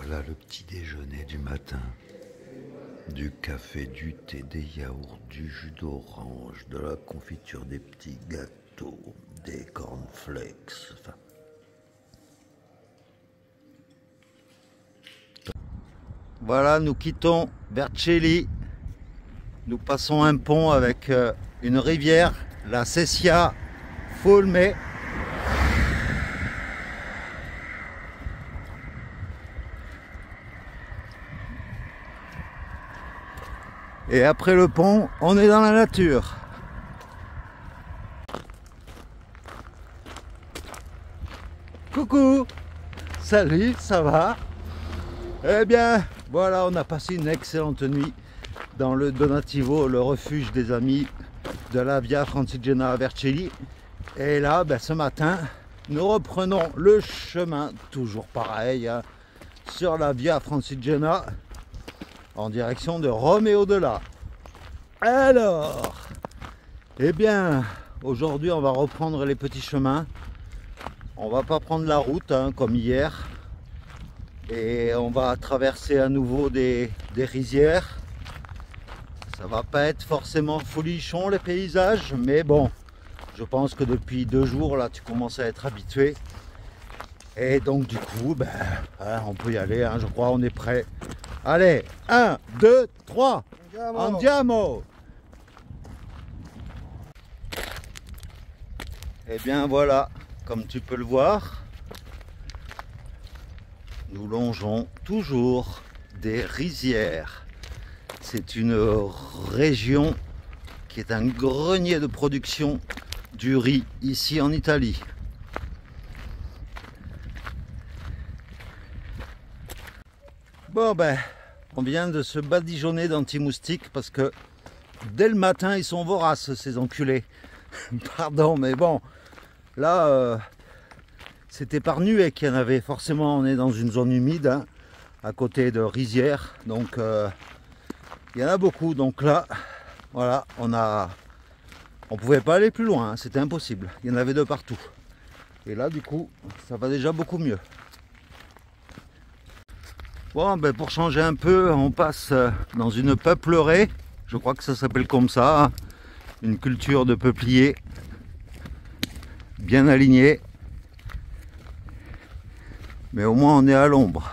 Voilà le petit déjeuner du matin. Du café, du thé, des yaourts, du jus d'orange, de la confiture, des petits gâteaux, des cornflakes. Enfin. Voilà, nous quittons Vercelli. Nous passons un pont avec une rivière, la Sesia Fulme. Et après le pont, on est dans la nature. Coucou! Salut, ça va? Eh bien, voilà, on a passé une excellente nuit dans le Donativo, le refuge des amis de la Via Francigena à Vercelli. Et là, ben, ce matin, nous reprenons le chemin, toujours pareil, hein, sur la Via Francigena, en direction de Rome et au-delà. Alors, eh bien, aujourd'hui, on va reprendre les petits chemins. On va pas prendre la route, hein, comme hier. Et on va traverser à nouveau des rizières. Ça va pas être forcément folichon les paysages, mais bon, je pense que depuis 2 jours là tu commences à être habitué. Et donc du coup, ben, hein, on peut y aller, hein, je crois, on est prêt. Allez, 1, 2, 3, andiamo! Et bien voilà, comme tu peux le voir, nous longeons toujours des rizières. C'est une région qui est un grenier de production du riz ici en Italie. Bon ben, on vient de se badigeonner d'anti-moustiques parce que dès le matin ils sont voraces ces enculés. Pardon mais bon, là c'était par nuée qu'il y en avait. Forcément on est dans une zone humide, hein, à côté de rizières, donc il y en a beaucoup. Donc là, voilà, on pouvait pas aller plus loin, hein, c'était impossible. Il y en avait de partout. Et là, du coup, ça va déjà beaucoup mieux. Bon, ben pour changer un peu, on passe dans une peuplerée. Je crois que ça s'appelle comme ça, hein. Une culture de peupliers bien alignée. Mais au moins, on est à l'ombre.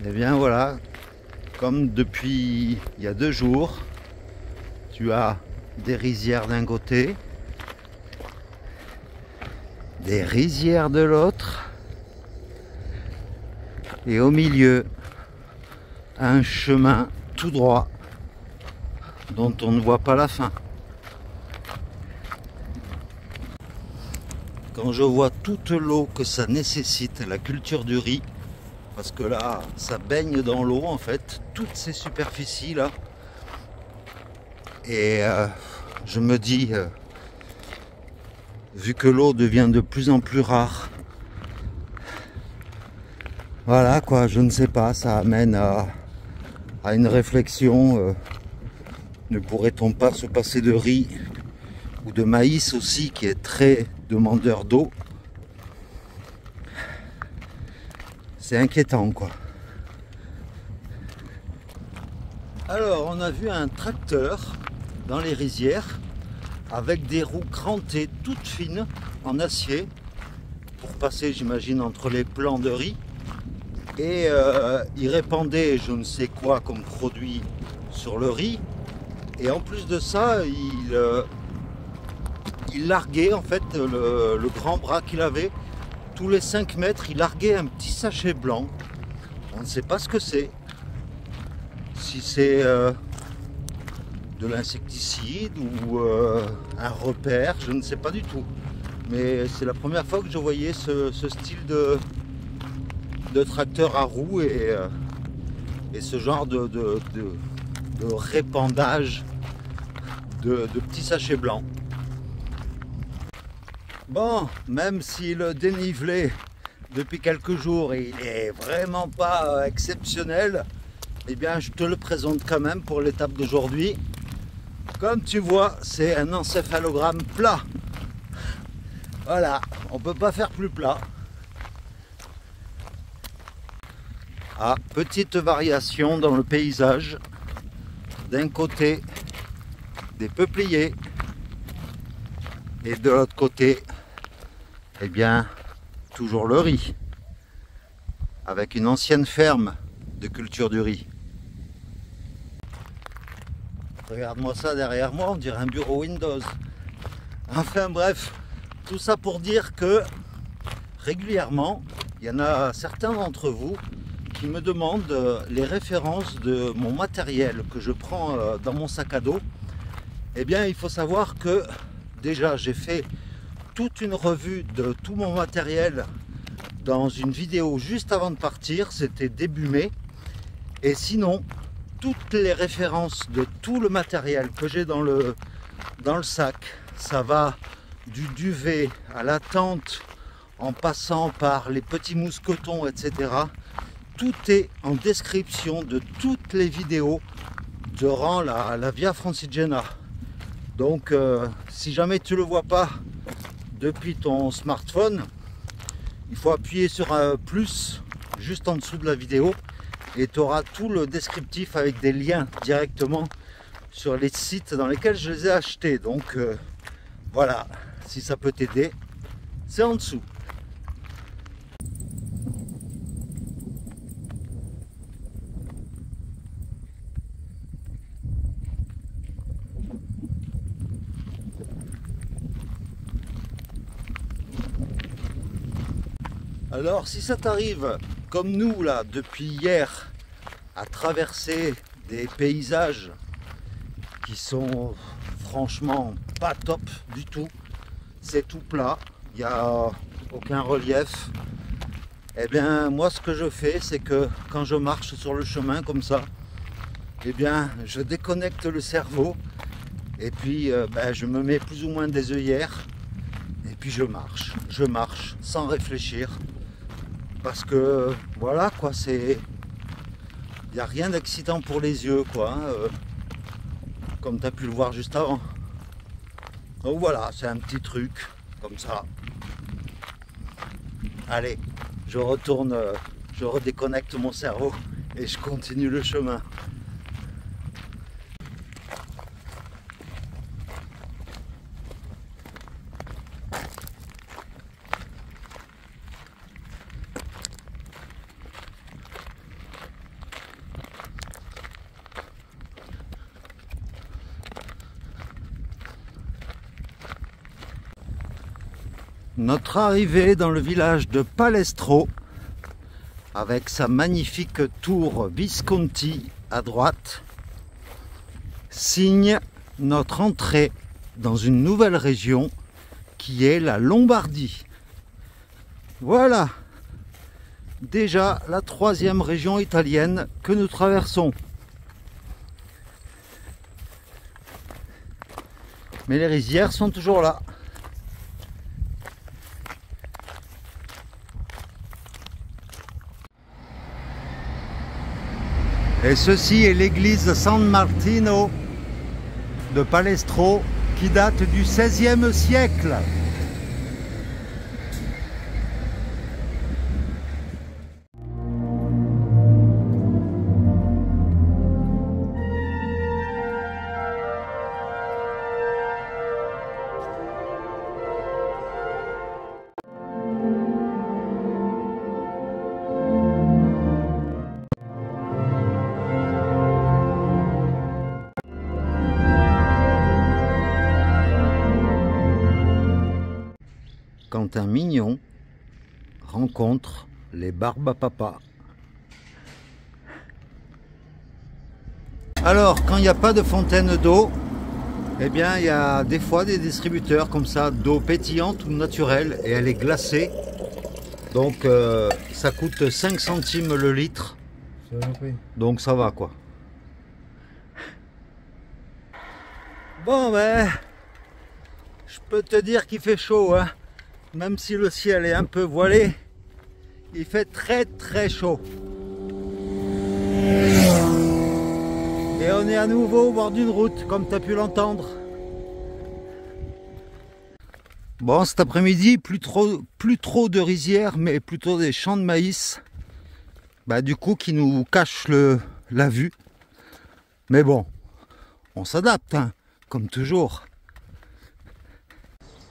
Et bien voilà. Comme depuis il y a 2 jours, tu as des rizières d'un côté, des rizières de l'autre, et au milieu, un chemin tout droit dont on ne voit pas la fin. Quand je vois toute l'eau que ça nécessite, la culture du riz, parce que là, ça baigne dans l'eau en fait, toutes ces superficies là. Et je me dis, vu que l'eau devient de plus en plus rare, voilà quoi, je ne sais pas, ça amène à une réflexion. Ne pourrait-on pas se passer de riz ou de maïs aussi, qui est très demandeur d'eau? C'est inquiétant quoi. Alors on a vu un tracteur dans les rizières avec des roues crantées toutes fines en acier pour passer, j'imagine, entre les plants de riz, et il répandait je ne sais quoi comme produit sur le riz, et en plus de ça il larguait en fait le grand bras qu'il avait. Tous les 5 mètres, il larguait un petit sachet blanc. On ne sait pas ce que c'est. Si c'est de l'insecticide ou un repère, je ne sais pas du tout. Mais c'est la première fois que je voyais ce style de tracteur à roues et ce genre de répandage de petits sachets blancs. Bon, même si le dénivelé depuis quelques jours il est vraiment pas exceptionnel, eh bien je te le présente quand même pour l'étape d'aujourd'hui. Comme tu vois, c'est un encéphalogramme plat. Voilà, on peut pas faire plus plat. à petite variation dans le paysage. D'un côté, des peupliers, et de l'autre côté, eh bien, toujours le riz, avec une ancienne ferme de culture du riz. Regarde-moi ça derrière moi, on dirait un bureau Windows. Enfin bref, tout ça pour dire que régulièrement, il y en a certains d'entre vous qui me demandent les références de mon matériel que je prends dans mon sac à dos. Eh bien, il faut savoir que déjà, j'ai fait toute une revue de tout mon matériel dans une vidéo juste avant de partir, c'était début mai. Et sinon, toutes les références de tout le matériel que j'ai dans le sac, ça va du duvet à la tente, en passant par les petits mousquetons, etc. Tout est en description de toutes les vidéos durant la Via Francigena. Donc, si jamais tu ne le vois pas depuis ton smartphone, il faut appuyer sur un plus juste en dessous de la vidéo et tu auras tout le descriptif avec des liens directement sur les sites dans lesquels je les ai achetés. Donc voilà, si ça peut t'aider, c'est en dessous. Alors si ça t'arrive comme nous là depuis hier à traverser des paysages qui sont franchement pas top du tout, c'est tout plat, il n'y a aucun relief, et bien moi ce que je fais c'est que quand je marche sur le chemin comme ça, et bien je déconnecte le cerveau et puis je me mets plus ou moins des œillères et puis je marche sans réfléchir. Parce que voilà quoi, il n'y a rien d'excitant pour les yeux quoi, hein, comme tu as pu le voir juste avant. Donc voilà, c'est un petit truc comme ça. Allez, je retourne, je redéconnecte mon cerveau et je continue le chemin. Notre arrivée dans le village de Palestro, avec sa magnifique tour Visconti à droite, signe notre entrée dans une nouvelle région qui est la Lombardie. Voilà, déjà la 3e région italienne que nous traversons. Mais les rizières sont toujours là. Et ceci est l'église San Martino de Palestro qui date du XVIe siècle. Quand un mignon rencontre les Barbapapa. Alors, quand il n'y a pas de fontaine d'eau, eh bien, il y a des fois des distributeurs comme ça d'eau pétillante ou naturelle et elle est glacée. Donc, ça coûte 5 centimes le litre. Donc, ça va quoi. Bon, ben, je peux te dire qu'il fait chaud, hein. Même si le ciel est un peu voilé, il fait très très chaud. Et on est à nouveau au bord d'une route, comme tu as pu l'entendre. Bon, cet après-midi, plus trop de rizières, mais plutôt des champs de maïs. du coup qui nous cache la vue. Mais bon, on s'adapte, hein, comme toujours.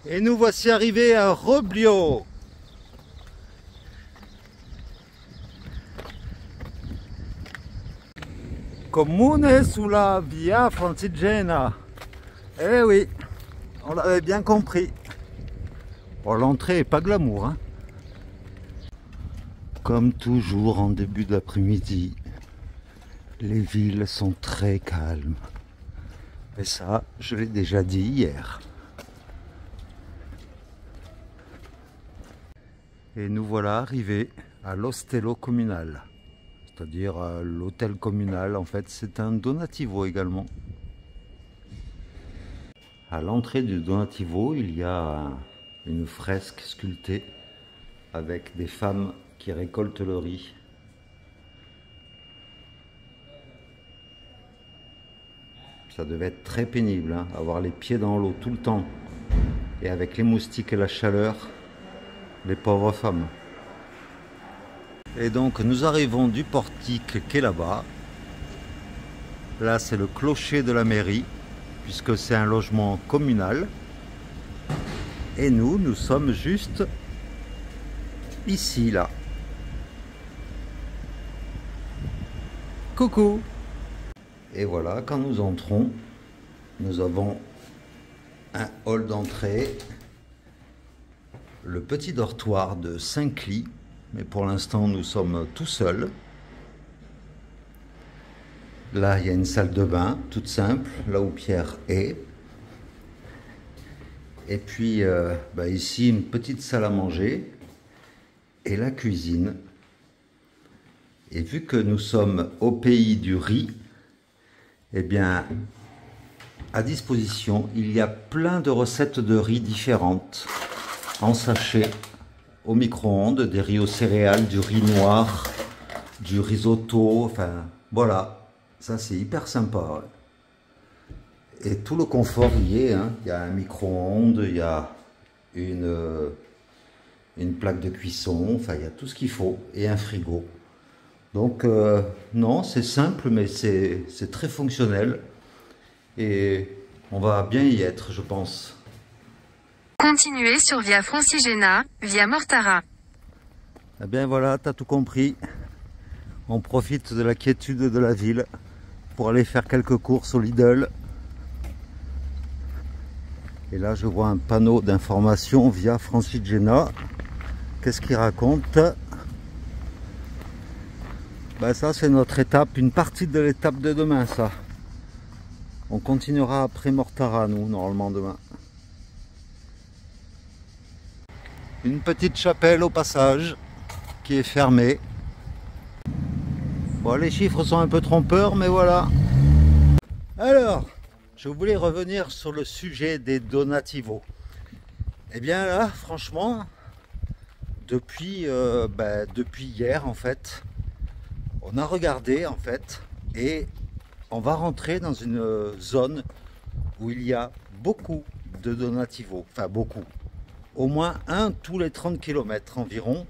Et nous voici arrivés à Roblio. Comune sulla via Francigena. Eh oui, on l'avait bien compris. Bon, l'entrée est pas glamour, hein. Comme toujours en début d'après-midi, les villes sont très calmes. Et ça, je l'ai déjà dit hier. Et nous voilà arrivés à l'Ostello Comunale. C'est-à-dire l'hôtel communal, en fait, c'est un donativo également. À l'entrée du donativo, il y a une fresque sculptée avec des femmes qui récoltent le riz. Ça devait être très pénible, hein, avoir les pieds dans l'eau tout le temps. Et avec les moustiques et la chaleur, les pauvres femmes. Et donc nous arrivons du portique qui est là-bas. Là c'est le clocher de la mairie, puisque c'est un logement communal. Et nous sommes juste ici, là. Coucou! Et voilà, quand nous entrons, nous avons un hall d'entrée, le petit dortoir de 5 lits. Mais pour l'instant, nous sommes tout seuls. Là, il y a une salle de bain, toute simple, là où Pierre est. Et puis, ici, une petite salle à manger et la cuisine. Et vu que nous sommes au pays du riz, eh bien, à disposition, il y a plein de recettes de riz différentes, en sachet, au micro-ondes, des riz aux céréales, du riz noir, du risotto, enfin voilà, ça c'est hyper sympa. Ouais. Et tout le confort y est, hein. Il y a un micro-ondes, il y a une plaque de cuisson, enfin il y a tout ce qu'il faut, et un frigo. Donc non, c'est simple, mais c'est très fonctionnel, et on va bien y être, je pense. Continuez sur via Francigena, via Mortara. Eh bien voilà, t'as tout compris. On profite de la quiétude de la ville pour aller faire quelques courses au Lidl. Et là, je vois un panneau d'information via Francigena. Qu'est-ce qu'il raconte? Ça, c'est notre étape, une partie de l'étape de demain, ça. On continuera après Mortara, nous, normalement, demain. Une petite chapelle au passage qui est fermée. Bon, les chiffres sont un peu trompeurs, mais voilà. Alors, je voulais revenir sur le sujet des donativos. Eh bien là, franchement, depuis hier en fait, on a regardé en fait, et on va rentrer dans une zone où il y a beaucoup de donativos, enfin beaucoup. Au moins un tous les 30 km environ.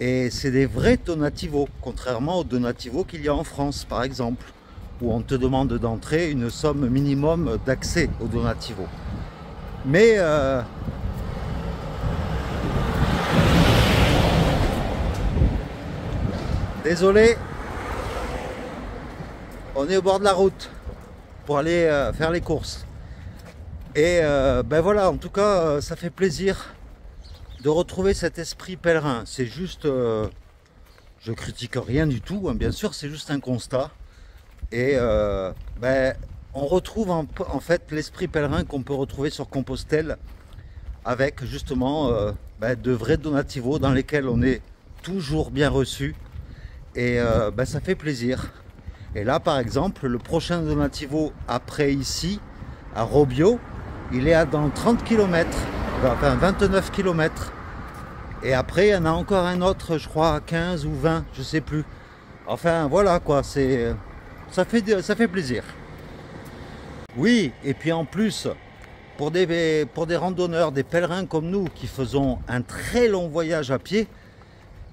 Et c'est des vrais donativos, contrairement aux donativos qu'il y a en France, par exemple, où on te demande d'entrer une somme minimum d'accès aux donativos. Mais désolé, on est au bord de la route pour aller faire les courses. Et voilà, en tout cas, ça fait plaisir de retrouver cet esprit pèlerin. C'est juste, je critique rien du tout, hein, bien sûr, c'est juste un constat. Et on retrouve en fait l'esprit pèlerin qu'on peut retrouver sur Compostelle, avec justement de vrais donativos dans lesquels on est toujours bien reçu. Et ça fait plaisir. Et là, par exemple, le prochain donativo après ici, à Roblio, il est dans 30 km, enfin 29 km. Et après, il y en a encore un autre, je crois, à 15 ou 20, je sais plus. Enfin, voilà quoi, ça fait plaisir. Oui, et puis en plus, pour des randonneurs, des pèlerins comme nous, qui faisons un très long voyage à pied,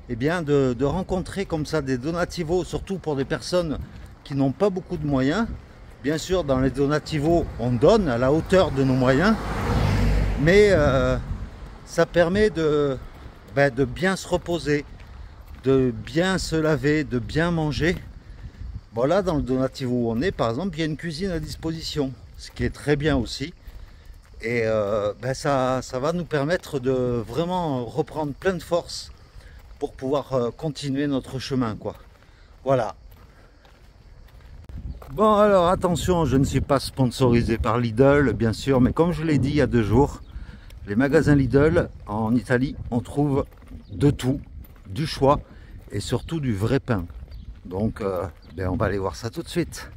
eh bien de rencontrer comme ça des donativos, surtout pour des personnes qui n'ont pas beaucoup de moyens. Bien sûr, dans les donativos, on donne à la hauteur de nos moyens, mais ça permet de bien se reposer, de bien se laver, de bien manger. Voilà, dans le donativo où on est, par exemple, il y a une cuisine à disposition, ce qui est très bien aussi. Et ça va nous permettre de vraiment reprendre plein de force pour pouvoir continuer notre chemin, quoi. Voilà. Bon, alors attention, je ne suis pas sponsorisé par Lidl, bien sûr, mais comme je l'ai dit il y a 2 jours, les magasins Lidl en Italie, on trouve de tout, du choix et surtout du vrai pain. Donc, on va aller voir ça tout de suite.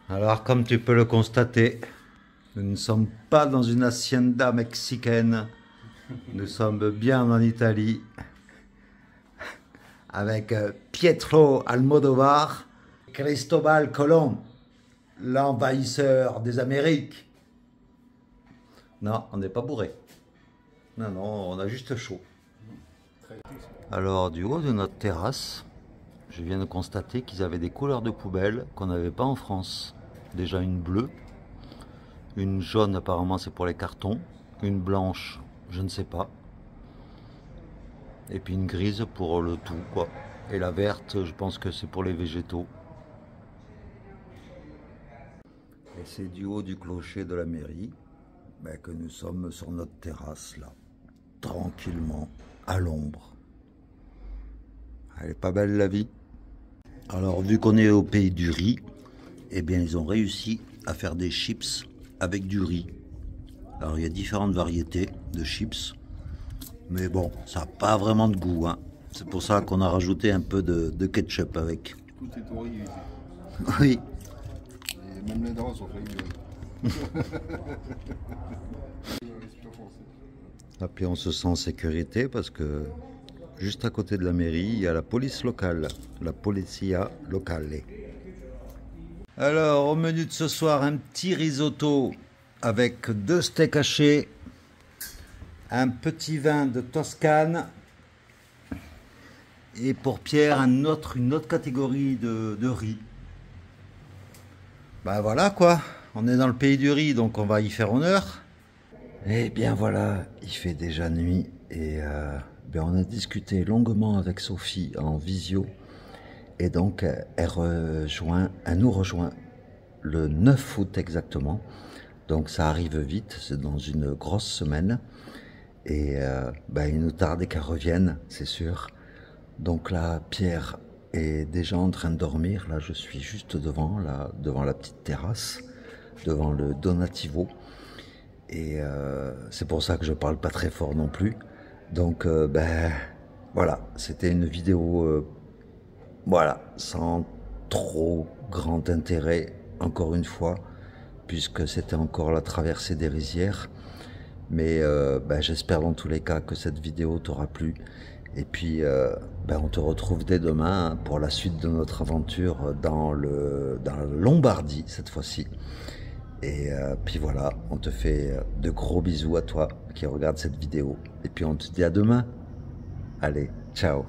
Alors, comme tu peux le constater, nous ne sommes pas dans une hacienda mexicaine, nous sommes bien en Italie, avec Pietro Almodovar, Cristobal Colón, l'envahisseur des Amériques. Non, on n'est pas bourré. Non, non, on a juste chaud. Alors, du haut de notre terrasse, je viens de constater qu'ils avaient des couleurs de poubelle qu'on n'avait pas en France. Déjà une bleue, une jaune apparemment c'est pour les cartons, une blanche, je ne sais pas. Et puis une grise pour le tout, quoi. Et la verte, je pense que c'est pour les végétaux. Et c'est du haut du clocher de la mairie que nous sommes sur notre terrasse, là, tranquillement, à l'ombre. Elle est pas belle la vie. Alors, vu qu'on est au pays du riz, eh bien, ils ont réussi à faire des chips avec du riz. Alors, il y a différentes variétés de chips, mais bon, ça n'a pas vraiment de goût, hein. C'est pour ça qu'on a rajouté un peu de ketchup avec. Tout est au riz. Oui. Et même les draps sont faits. Et puis on se sent en sécurité parce que juste à côté de la mairie, il y a la police locale, la Polizia Locale. Alors au menu de ce soir, un petit risotto avec 2 steaks hachés, un petit vin de Toscane et pour Pierre une autre catégorie de riz. Ben voilà quoi, on est dans le pays du riz donc on va y faire honneur. Eh bien voilà, il fait déjà nuit et on a discuté longuement avec Sophie en visio et donc elle nous rejoint le 9 août exactement. Donc ça arrive vite, c'est dans une grosse semaine et il nous tardait qu'elle revienne, c'est sûr. Donc là, Pierre est déjà en train de dormir. Là, je suis juste devant la petite terrasse, devant le donativo. Et c'est pour ça que je parle pas très fort non plus. Donc voilà, c'était une vidéo sans trop grand intérêt, encore une fois, puisque c'était encore la traversée des rizières. Mais j'espère dans tous les cas que cette vidéo t'aura plu. Et puis on te retrouve dès demain pour la suite de notre aventure dans la Lombardie cette fois-ci. Et puis voilà, on te fait de gros bisous à toi qui regarde cette vidéo. Et puis on te dit à demain. Allez, ciao.